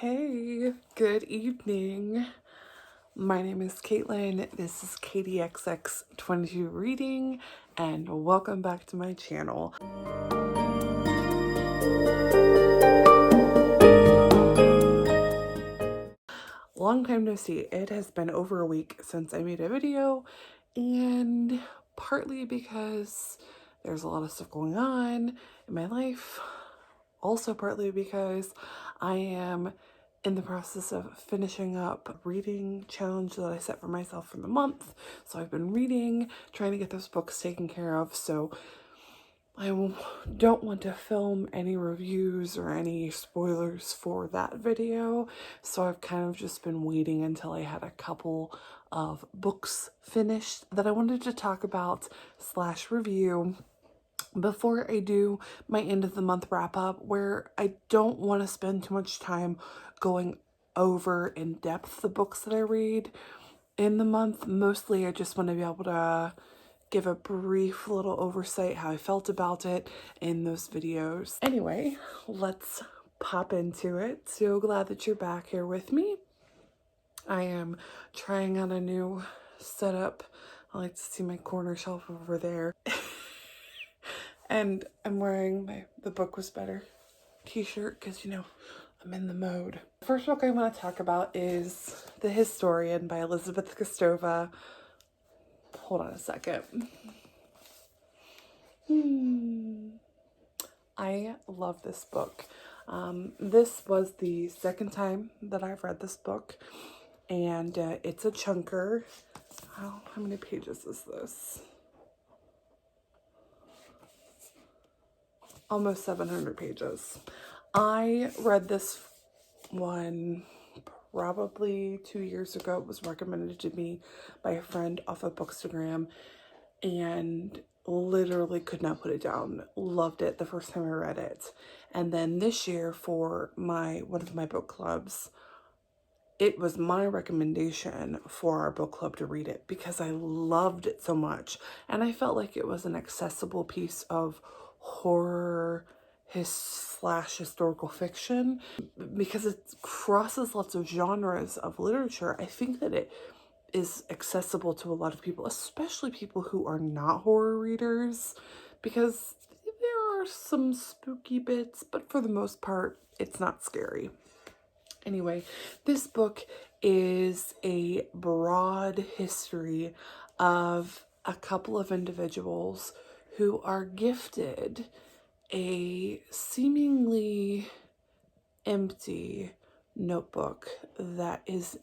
Hey, good evening. My name is Caitlin. This is KDXX22 Reading, and welcome back to my channel. Long time no see. It has been over a week since I made a video, and partly because there's a lot of stuff going on in my life, also partly because I am in the process of finishing up a reading challenge that I set for myself for the month. So I've been reading, trying to get those books taken care of. So I don't want to film any reviews or any spoilers for that video. So I've kind of just been waiting until I had a couple of books finished that I wanted to talk about / review before I do my end of the month wrap up, where I don't want to spend too much time going over in depth the books that I read in the month. Mostly I just want to be able to give a brief little oversight how I felt about it in those videos. Anyway, let's pop into it. So glad that you're back here with me. I am trying on a new setup. I like to see my corner shelf over there. And I'm wearing the book was better t-shirt because, you know, I'm in the mode. The first book I want to talk about is The Historian by Elizabeth Kostova. Hold on a second. I love this book. This was the second time that I've read this book, and it's a chunker. Oh, how many pages is this? Almost 700 pages. I read this one probably 2 years ago. It was recommended to me by a friend off of Bookstagram, and literally could not put it down. Loved it the first time I read it. And then this year for one of my book clubs, it was my recommendation for our book club to read it because I loved it so much. And I felt like it was an accessible piece of horror / historical fiction because it crosses lots of genres of literature. I think that it is accessible to a lot of people, especially people who are not horror readers, because there are some spooky bits, but for the most part, it's not scary. Anyway, this book is a broad history of a couple of individuals who are gifted a seemingly empty notebook that is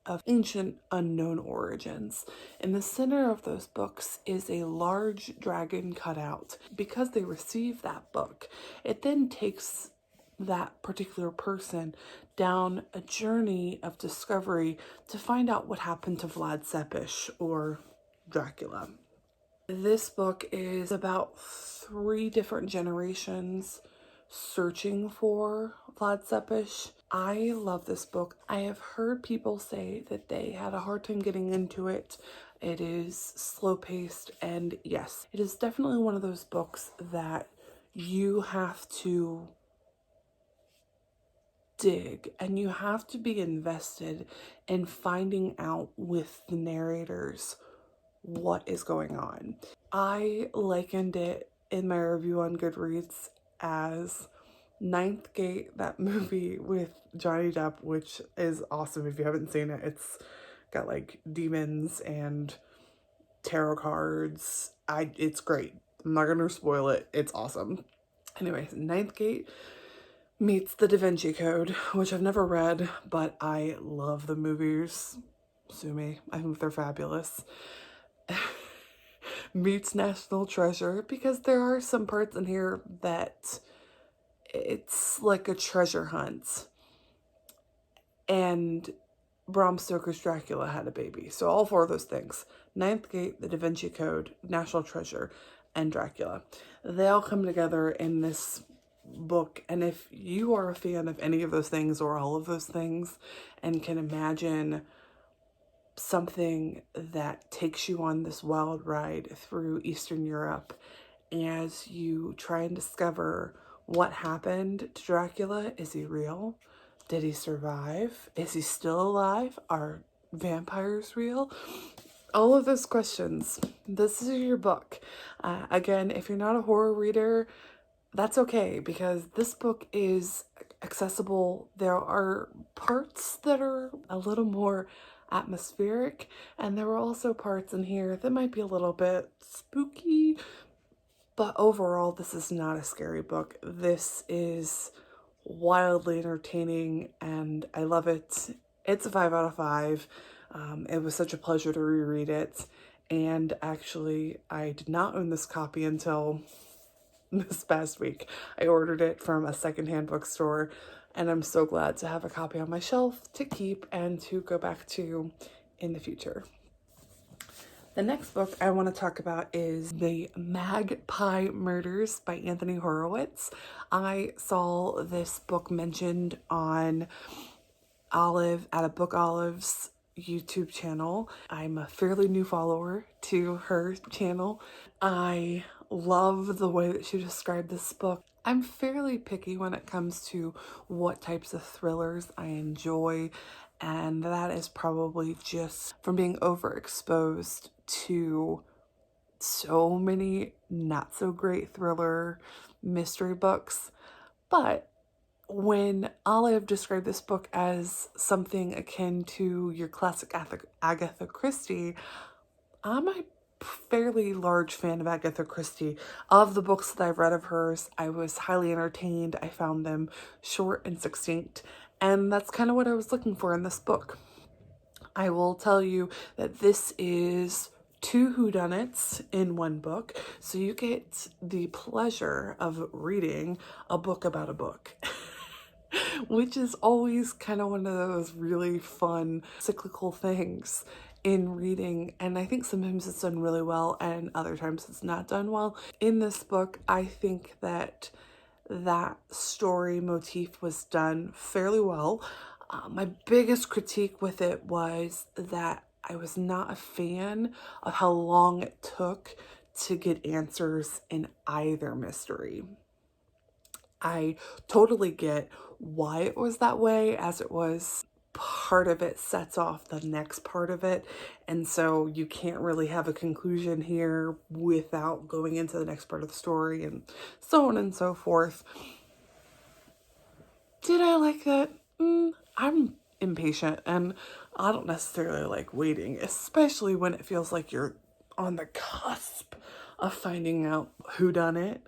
of ancient unknown origins. In the center of those books is a large dragon cutout. Because they receive that book, it then takes that particular person down a journey of discovery to find out what happened to Vlad Tepes, or Dracula. This book is about 3 different generations searching for Vlad Tepes. I love this book. I have heard people say that they had a hard time getting into it. It is slow paced, and yes, it is definitely one of those books that you have to dig and you have to be invested in finding out with the narrators what is going on. I likened it in my review on Goodreads as Ninth Gate, that movie with Johnny Depp, which is awesome if you haven't seen it. It's got like demons and tarot cards. It's great. I'm not gonna spoil it. It's awesome. Anyway, Ninth Gate meets The Da Vinci Code, which I've never read, but I love the movies. Sue me. I think they're fabulous. Meets National Treasure, because there are some parts in here that it's like a treasure hunt. And Bram Stoker's Dracula had a baby. So all 4 of those things. Ninth Gate, The Da Vinci Code, National Treasure, and Dracula. They all come together in this book. And if you are a fan of any of those things or all of those things and can imagine something that takes you on this wild ride through Eastern Europe as you try and discover what happened to Dracula. Is he real? Did he survive? Is he still alive? Are vampires real? All of those questions. This is your book. Again, if you're not a horror reader, that's okay, because this book is accessible. There are parts that are a little more atmospheric, and there are also parts in here that might be a little bit spooky, but overall, this is not a scary book. This is wildly entertaining, and I love it. It's a 5 out of 5. It was such a pleasure to reread it, and actually, I did not own this copy until this past week. I ordered it from a secondhand bookstore, and I'm so glad to have a copy on my shelf to keep and to go back to in the future. The next book I want to talk about is The Magpie Murders by Anthony Horowitz. I saw this book mentioned on Olive at a Book Olive's YouTube channel. I'm a fairly new follower to her channel. I love the way that she described this book. I'm fairly picky when it comes to what types of thrillers I enjoy, and that is probably just from being overexposed to so many not so great thriller mystery books. But when Olive described this book as something akin to your classic Agatha Christie, I'm a fairly large fan of Agatha Christie. Of the books that I've read of hers, I was highly entertained. I found them short and succinct, and that's kind of what I was looking for in this book. I will tell you that this is 2 whodunits in one book, so you get the pleasure of reading a book about a book. Which is always kind of one of those really fun cyclical things in reading, and I think sometimes it's done really well and other times it's not done well. In this book, I think that that story motif was done fairly well. My biggest critique with it was that I was not a fan of how long it took to get answers in either mystery. I totally get why it was that way, as it was part of it sets off the next part of it, and so you can't really have a conclusion here without going into the next part of the story, and so on and so forth. Did I like that? I'm impatient, and I don't necessarily like waiting, especially when it feels like you're on the cusp of finding out who done it.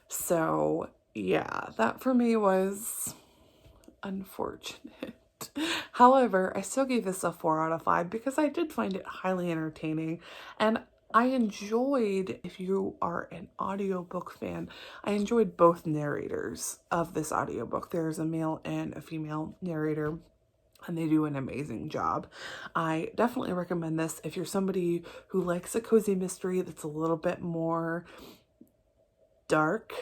So yeah, that for me was unfortunate. However, I still gave this a 4 out of 5 because I did find it highly entertaining, and I enjoyed, if you are an audiobook fan, I enjoyed both narrators of this audiobook. There's a male and a female narrator, and they do an amazing job. I definitely recommend this if you're somebody who likes a cozy mystery that's a little bit more dark,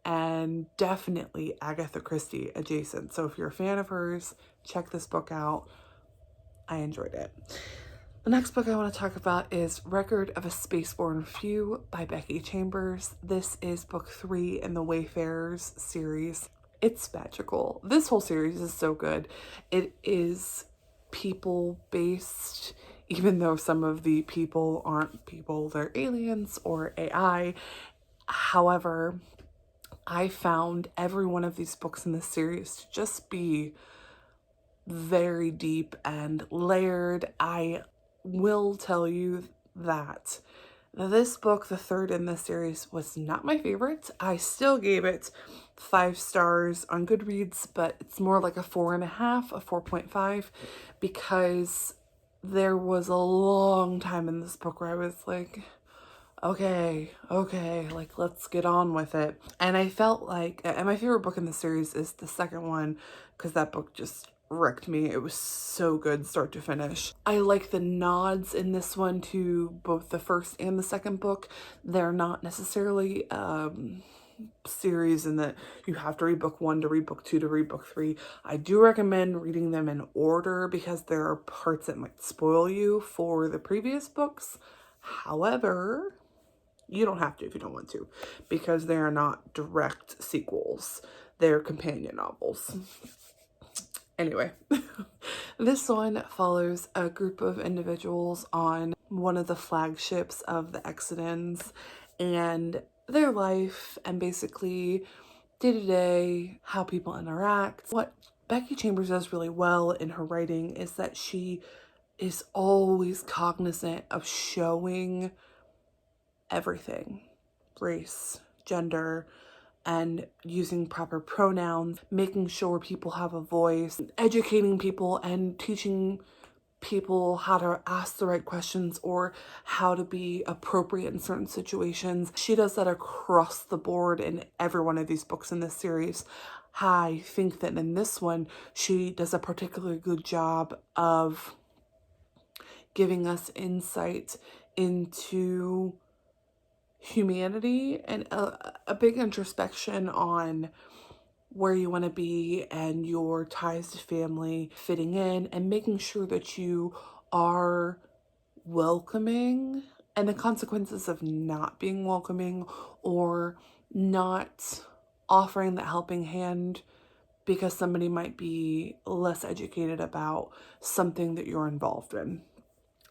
and definitely Agatha Christie adjacent. So if you're a fan of hers, check this book out. I enjoyed it. The next book I want to talk about is Record of a Spaceborne Few by Becky Chambers. This is book 3 in the Wayfarers series. It's magical. This whole series is so good. It is people-based, even though some of the people aren't people, they're aliens or AI. However, I found every one of these books in this series to just be very deep and layered. I will tell you that this book, the third in this series, was not my favorite. I still gave it 5 stars on Goodreads, but it's more like a 4.5, a 4.5, because there was a long time in this book where I was like, okay, like let's get on with it. And I felt like, and my favorite book in the series is the second one, because that book just wrecked me. It was so good start to finish. I like the nods in this one to both the first and the second book. They're not necessarily series in that you have to read book 1 to read book 2 to read book 3. I do recommend reading them in order because there are parts that might spoil you for the previous books. However, you don't have to if you don't want to, because they are not direct sequels. They're companion novels. Anyway, this one follows a group of individuals on one of the flagships of the Exodans and their life and basically day-to-day, how people interact. What Becky Chambers does really well in her writing is that she is always cognizant of showing everything, race, gender, and using proper pronouns, making sure people have a voice, educating people and teaching people how to ask the right questions or how to be appropriate in certain situations. She does that across the board in every one of these books in this series. I think that in this one, she does a particularly good job of giving us insight into humanity and a big introspection on where you want to be and your ties to family, fitting in and making sure that you are welcoming and the consequences of not being welcoming or not offering the helping hand because somebody might be less educated about something that you're involved in.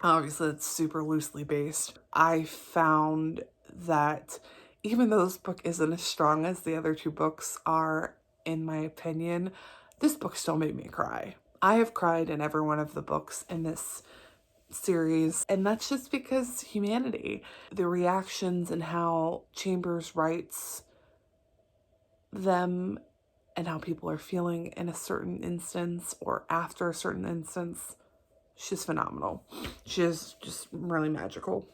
Obviously, it's super loosely based. I found that even though this book isn't as strong as the other two books are, in my opinion, this book still made me cry. I have cried in every one of the books in this series, and that's just because humanity. The reactions and how Chambers writes them and how people are feeling in a certain instance or after a certain instance, she's phenomenal. She's just really magical.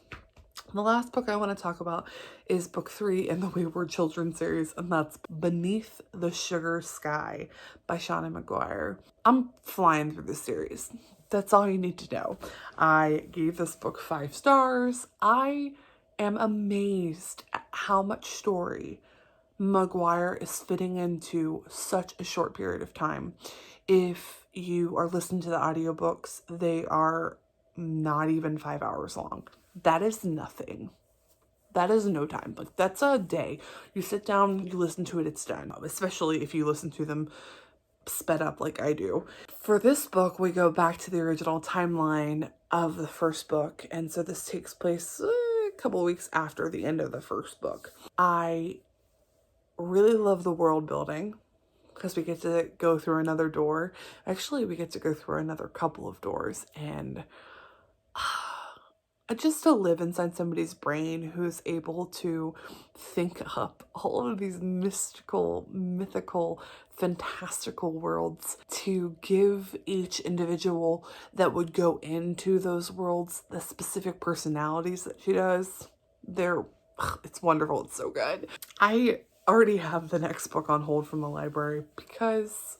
The last book I want to talk about is book 3 in the Wayward Children series, and that's Beneath the Sugar Sky by Shauna McGuire. I'm flying through this series. That's all you need to know. I gave this book 5 stars. I am amazed at how much story McGuire is fitting into such a short period of time. If you are listening to the audiobooks, they are not even 5 hours long. That is nothing. That is no time. Like, that's a day. You sit down, you listen to it, it's done. Especially if you listen to them sped up like I do. For this book, we go back to the original timeline of the first book. And so this takes place a couple weeks after the end of the first book. I really love the world building because we get to go through another door. Actually, we get to go through another couple of doors, and just to live inside somebody's brain who's able to think up all of these mystical, mythical, fantastical worlds to give each individual that would go into those worlds the specific personalities that she does. It's wonderful. It's so good. I already have the next book on hold from the library because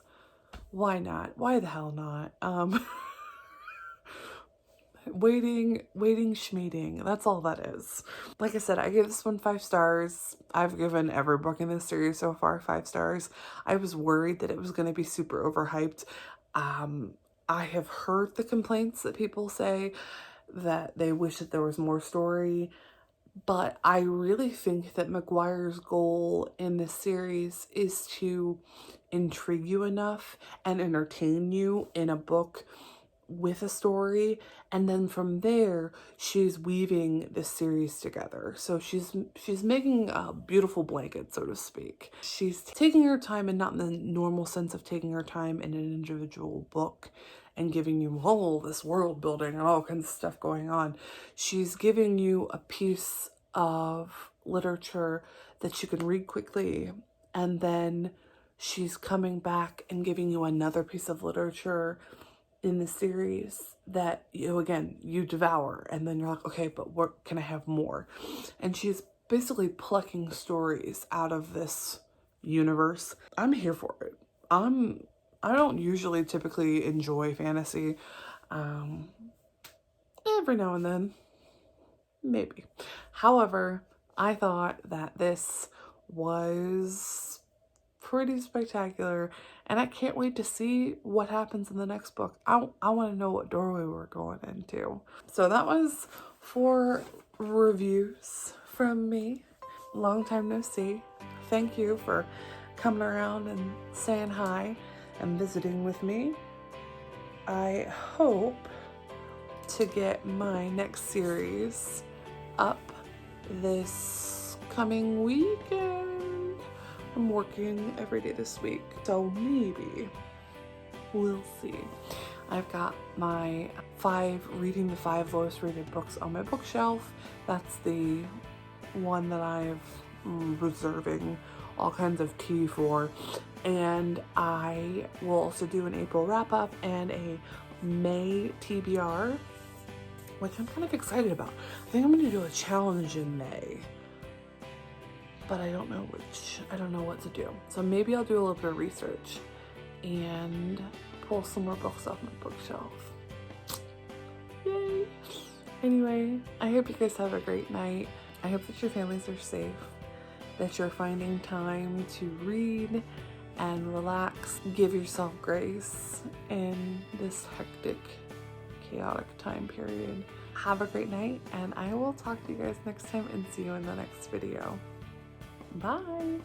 why not? Why the hell not? Waiting, schmeating. That's all that is. Like I said, I gave this one 5 stars. I've given every book in this series so far 5 stars. I was worried that it was going to be super overhyped. I have heard the complaints that people say that they wish that there was more story. But I really think that McGuire's goal in this series is to intrigue you enough and entertain you in a book with a story, and then from there she's weaving this series together. So she's making a beautiful blanket, so to speak. She's taking her time, and not in the normal sense of taking her time in an individual book and giving you all this world building and all kinds of stuff going on. She's giving you a piece of literature that you can read quickly, and then she's coming back and giving you another piece of literature in the series that you devour, and then you're like, okay, but what can I have more? And she's basically plucking stories out of this universe. I'm here for it. I don't usually typically enjoy fantasy. Every now and then, maybe. However, I thought that this was pretty spectacular, and I can't wait to see what happens in the next book. I want to know what doorway we're going into. So that was 4 reviews from me. Long time no see. Thank you for coming around and saying hi and visiting with me. I hope to get my next series up this coming weekend. I'm working every day this week, so maybe. We'll see. I've got my reading the 5 lowest rated books on my bookshelf. That's the one that I've reserving all kinds of tea for. And I will also do an April wrap up and a May TBR, which I'm kind of excited about. I think I'm going to do a challenge in May, but I don't know what to do. So maybe I'll do a little bit of research and pull some more books off my bookshelf. Yay! Anyway, I hope you guys have a great night. I hope that your families are safe, that you're finding time to read and relax. Give yourself grace in this hectic, chaotic time period. Have a great night, and I will talk to you guys next time and see you in the next video. Bye!